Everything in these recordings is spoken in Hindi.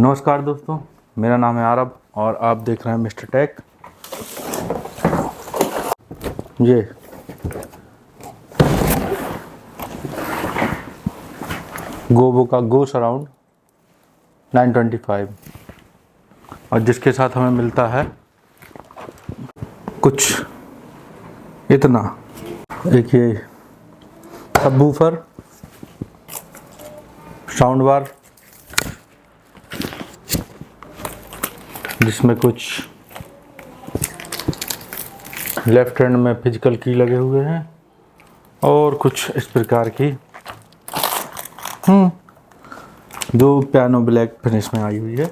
नमस्कार दोस्तों, मेरा नाम है आरब और आप देख रहे हैं मिस्टर टेक। ये गोबो का गो सराउंड 925 और जिसके साथ हमें मिलता है कुछ इतना, एक ये सबवूफर, साउंड बार जिसमें कुछ लेफ्ट हैंड में फिजिकल की लगे हुए हैं और कुछ इस प्रकार की जो पियानो ब्लैक फिनिश में आई हुई है।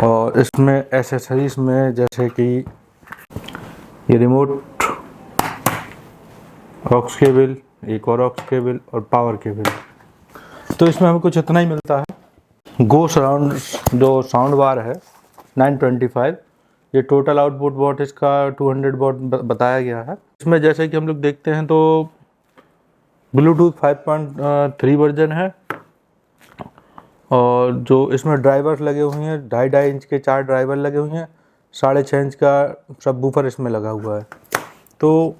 और इसमें एसेसरीज में जैसे कि ये रिमोट, ऑक्स केबल, एक और ऑक्स केबल और पावर केबल। तो इसमें हमें कुछ इतना ही मिलता है। गो सराउंड जो साउंड बार है 925, ये टोटल आउटपुट वॉट इसका 200 वॉट बताया गया है। इसमें जैसे कि हम लोग देखते हैं तो ब्लूटूथ 5.3 वर्जन है और जो इसमें ड्राइवर्स लगे हुए हैं 2.5 इंच के 4 ड्राइवर लगे हुए हैं, 6.5 इंच का सबवूफर इसमें लगा हुआ है। तो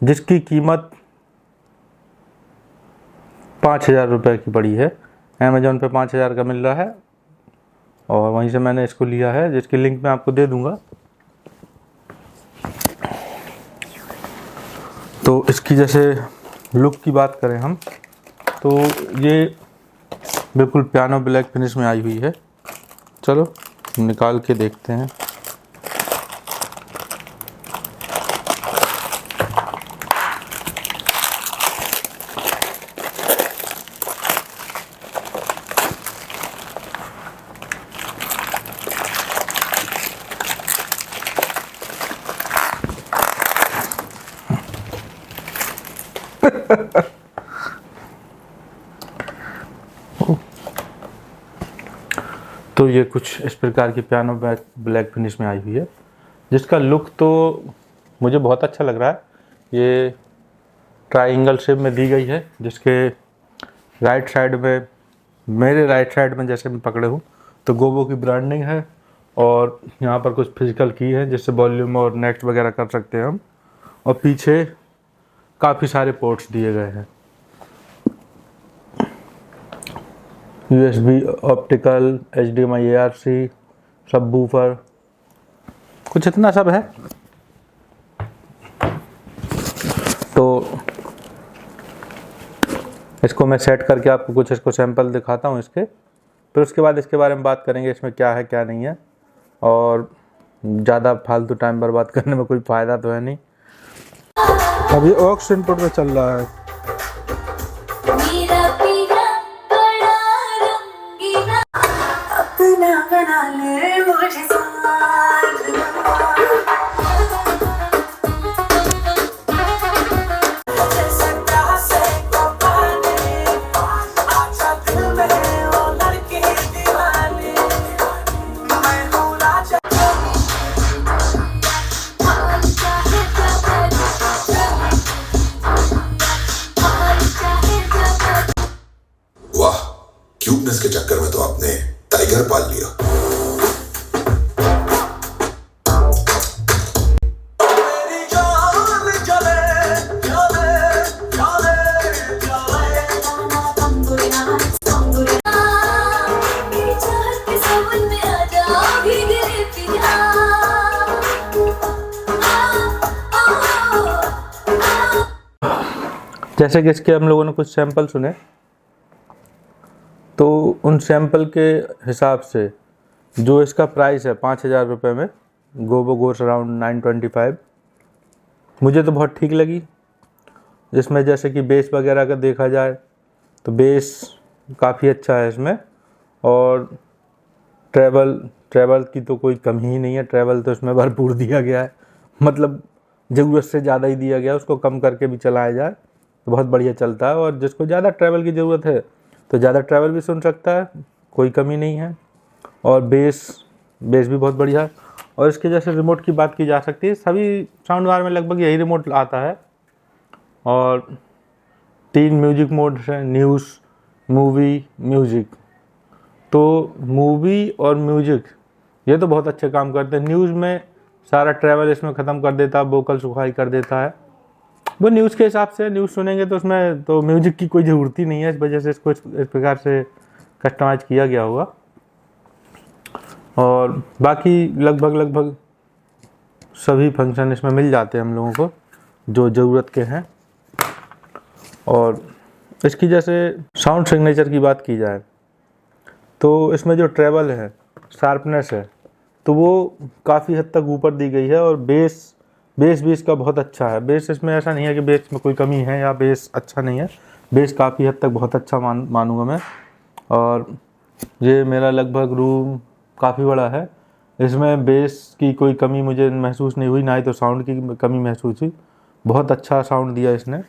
जिसकी कीमत 5,000 रुपये की पड़ी है। अमेज़ॉन पे 5,000 का मिल रहा है और वहीं से मैंने इसको लिया है, जिसकी लिंक मैं आपको दे दूंगा। तो इसकी जैसे लुक की बात करें हम तो ये बिल्कुल पियानो ब्लैक फिनिश में आई हुई है। चलो निकाल के देखते हैं। तो ये कुछ इस प्रकार की पियानो ब्लैक फिनिश में आई हुई है, जिसका लुक तो मुझे बहुत अच्छा लग रहा है। ये ट्रायंगल शेप में दी गई है, जिसके राइट साइड में, मेरे राइट साइड में जैसे मैं पकड़े हूँ तो गोबो की ब्रांडिंग है और यहाँ पर कुछ फिजिकल की है जिससे वॉल्यूम और नेक्स्ट वगैरह कर सकते हैं हम। और पीछे काफ़ी सारे पोर्ट्स दिए गए हैं, USB, optical, HDMI, ARC, subwoofer, कुछ इतना सब है। तो इसको मैं सेट करके आपको कुछ इसको सैंपल दिखाता हूँ इसके, फिर उसके बाद इसके बारे में बात करेंगे इसमें क्या है क्या नहीं है। और ज़्यादा फालतू टाइम बर्बाद करने में कोई फ़ायदा तो है नहीं। अभी ऑक्स इनपुट में चल रहा है। क्यूटनेस के चक्कर में तो आपने टाइगर पाल लिया। जैसे कि इसके हम लोगों ने कुछ सैंपल सुने, तो उन सैंपल के हिसाब से जो इसका प्राइस है 5,000 रुपये में, गोबो गो सराउंड 925, मुझे तो बहुत ठीक लगी। जिसमें जैसे कि बेस वगैरह का देखा जाए तो बेस काफ़ी अच्छा है इसमें और ट्रैवल की तो कोई कमी ही नहीं है। ट्रैवल तो इसमें भरपूर दिया गया है, मतलब ज़रूरत से ज़्यादा ही दिया गया है। उसको कम करके भी चलाया जाए तो बहुत बढ़िया चलता है और जिसको ज़्यादा ट्रैवल की ज़रूरत है तो ज़्यादा ट्रैवल भी सुन सकता है, कोई कमी नहीं है। और बेस भी बहुत बढ़िया है। और इसके जैसे रिमोट की बात की जा सकती है, सभी साउंड बार में लगभग यही रिमोट आता है। और 3 म्यूजिक मोड्स हैं, न्यूज़, मूवी, म्यूज़िक। तो मूवी और म्यूजिक ये तो बहुत अच्छे काम करते हैं। न्यूज़ में सारा ट्रैवल इसमें ख़त्म कर देता है, वोकल सुखाई कर देता है। वो न्यूज़ के हिसाब से न्यूज़ सुनेंगे तो उसमें तो म्यूजिक की कोई ज़रूरत ही नहीं है, इस वजह से इसको इस प्रकार से कस्टमाइज किया गया होगा। और बाकी लगभग सभी फंक्शन इसमें मिल जाते हैं हम लोगों को जो ज़रूरत के हैं। और इसकी जैसे साउंड सिग्नेचर की बात की जाए तो इसमें जो ट्रेवल है, शार्पनेस है, तो वो काफ़ी हद तक ऊपर दी गई है। और बेस भी इसका बहुत अच्छा है। बेस इसमें ऐसा नहीं है कि बेस में कोई कमी है या बेस अच्छा नहीं है, बेस काफ़ी हद तक बहुत अच्छा मानूंगा मैं। और ये मेरा लगभग रूम काफ़ी बड़ा है, इसमें बेस की कोई कमी मुझे महसूस नहीं हुई, ना ही तो साउंड की कमी महसूस हुई। बहुत अच्छा साउंड दिया इसने।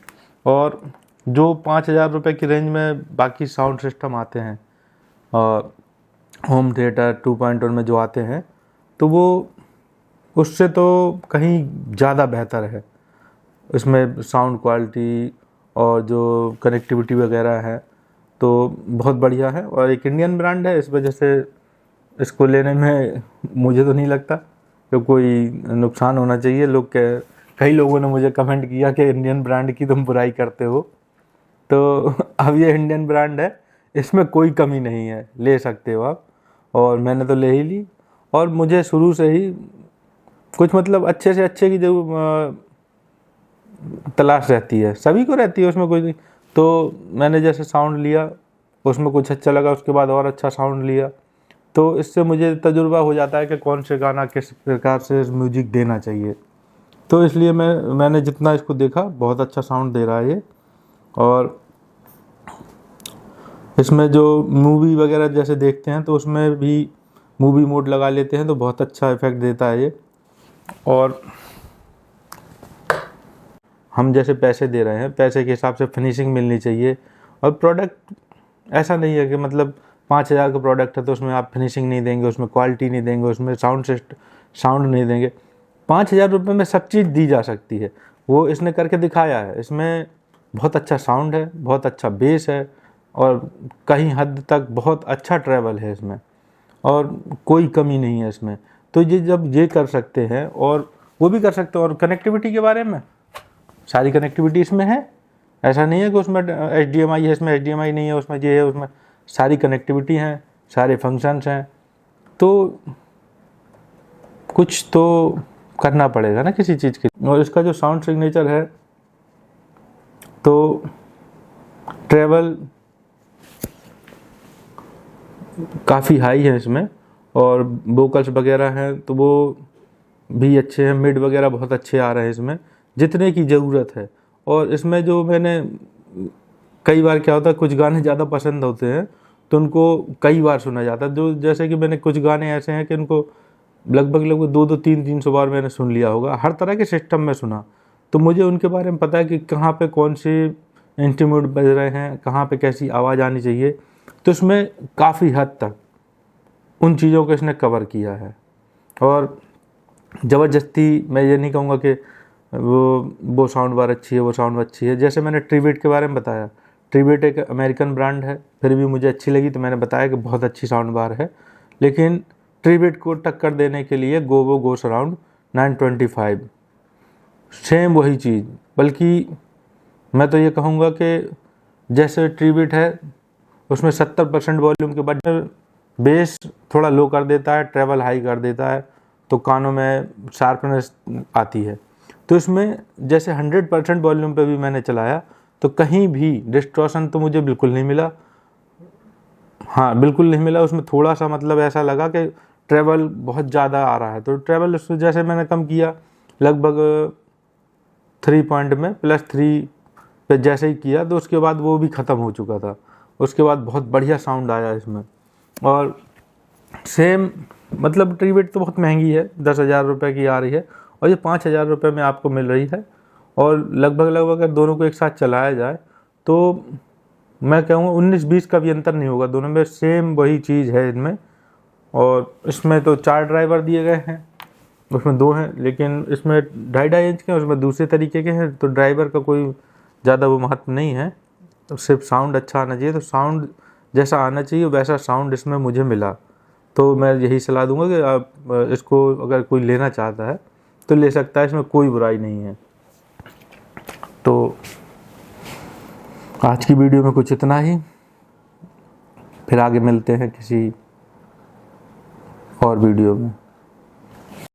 और जो 5,000 रुपये की रेंज में बाकी साउंड सिस्टम आते हैं और होम थिएटर 2.1 में जो आते हैं, तो वो उससे तो कहीं ज़्यादा बेहतर है। इसमें साउंड क्वालिटी और जो कनेक्टिविटी वगैरह है तो बहुत बढ़िया है। और एक इंडियन ब्रांड है, इस वजह से इसको लेने में मुझे तो नहीं लगता कि कोई नुकसान होना चाहिए। कई लोगों ने मुझे कमेंट किया कि इंडियन ब्रांड की तुम बुराई करते हो, तो अब ये इंडियन ब्रांड है, इसमें कोई कमी नहीं है, ले सकते हो आप। और मैंने तो ले ही ली। और मुझे शुरू से ही कुछ मतलब अच्छे से अच्छे की जो तलाश रहती है, सभी को रहती है, उसमें कोई नहीं। तो मैंने जैसे साउंड लिया, उसमें कुछ अच्छा लगा, उसके बाद और अच्छा साउंड लिया, तो इससे मुझे तजुर्बा हो जाता है कि कौन से गाना किस प्रकार से म्यूजिक देना चाहिए। तो इसलिए मैंने जितना इसको देखा बहुत अच्छा साउंड दे रहा है ये। और इसमें जो मूवी वगैरह जैसे देखते हैं तो उसमें भी मूवी मोड लगा लेते हैं तो बहुत अच्छा इफेक्ट देता है ये। और हम जैसे पैसे दे रहे हैं, पैसे के हिसाब से फिनिशिंग मिलनी चाहिए। और प्रोडक्ट ऐसा नहीं है कि मतलब 5,000 का प्रोडक्ट है तो उसमें आप फिनिशिंग नहीं देंगे, उसमें क्वालिटी नहीं देंगे, उसमें साउंड नहीं देंगे। 5,000 रुपये में सब चीज़ दी जा सकती है, वो इसने करके दिखाया है। इसमें बहुत अच्छा साउंड है, बहुत अच्छा बेस है, और कहीं हद तक बहुत अच्छा ट्रैवल है इसमें, और कोई कमी नहीं है इसमें। तो ये जब ये कर सकते हैं और वो भी कर सकते हैं। और कनेक्टिविटी के बारे में सारी कनेक्टिविटी इसमें है, ऐसा नहीं है कि उसमें HDMI है, इसमें HDMI नहीं है, उसमें ये है, उसमें सारी कनेक्टिविटी हैं, सारे फंक्शंस हैं। तो कुछ तो करना पड़ेगा ना किसी चीज़ के। और इसका जो साउंड सिग्नेचर है तो ट्रेवल काफ़ी हाई है इसमें, और वोकल्स वगैरह हैं तो वो भी अच्छे हैं, मिड वगैरह बहुत अच्छे आ रहे हैं इसमें जितने की ज़रूरत है। और इसमें जो मैंने कई बार क्या होता है, कुछ गाने ज़्यादा पसंद होते हैं तो उनको कई बार सुना जाता है। जो जैसे कि मैंने कुछ गाने ऐसे हैं कि उनको लगभग 2-2, 300 बार मैंने सुन लिया होगा, हर तरह के सिस्टम में सुना, तो मुझे उनके बारे में पता है कि कहाँ पे कौन से इंस्ट्रूमेंट बज रहे हैं, कहाँ पे कैसी आवाज़ आनी चाहिए। तो इसमें काफ़ी हद तक उन चीज़ों को इसने कवर किया है। और ज़बरदस्ती मैं ये नहीं कहूँगा कि वो साउंड बार अच्छी है, वो साउंड अच्छी है। जैसे मैंने ट्रीबिट के बारे में बताया, ट्रीबिट एक अमेरिकन ब्रांड है, फिर भी मुझे अच्छी लगी तो मैंने बताया कि बहुत अच्छी साउंड बार है। लेकिन ट्रीबिट को टक्कर देने के लिए गोवो गो सराउंड 925 सेम वही चीज़, बल्कि मैं तो ये कहूँगा कि जैसे ट्रीबिट है उसमें 70% वॉल्यूम के बाद बेस थोड़ा लो कर देता है, ट्रेवल हाई कर देता है, तो कानों में शार्पनेस आती है। तो इसमें जैसे 100% वॉल्यूम पे भी मैंने चलाया तो कहीं भी डिस्टॉर्शन तो मुझे बिल्कुल नहीं मिला। हाँ, बिल्कुल नहीं मिला। उसमें थोड़ा सा मतलब ऐसा लगा कि ट्रेवल बहुत ज़्यादा आ रहा है, तो ट्रेवल उसमें जैसे मैंने कम किया, लगभग 3 पॉइंट में +3 पे जैसे ही किया तो उसके बाद वो भी ख़त्म हो चुका था। उसके बाद बहुत बढ़िया साउंड आया इसमें। और सेम मतलब ट्रीबिट तो बहुत महंगी है, 10,000 रुपये की आ रही है, और ये 5,000 रुपये में आपको मिल रही है। और लगभग अगर दोनों को एक साथ चलाया जाए तो मैं कहूँगा 19-20 का भी अंतर नहीं होगा, दोनों में सेम वही चीज़ है इनमें। और इसमें तो 4 ड्राइवर दिए गए हैं, उसमें 2 हैं, लेकिन इसमें 2.5 इंच के, उसमें दूसरे तरीके के हैं, तो ड्राइवर का कोई ज़्यादा वो महत्व नहीं है। तो सिर्फ साउंड अच्छा आना चाहिए। तो साउंड जैसा आना चाहिए वैसा साउंड इसमें मुझे मिला। तो मैं यही सलाह दूंगा कि आप इसको अगर कोई लेना चाहता है तो ले सकता है, इसमें कोई बुराई नहीं है। तो आज की वीडियो में कुछ इतना ही, फिर आगे मिलते हैं किसी और वीडियो में।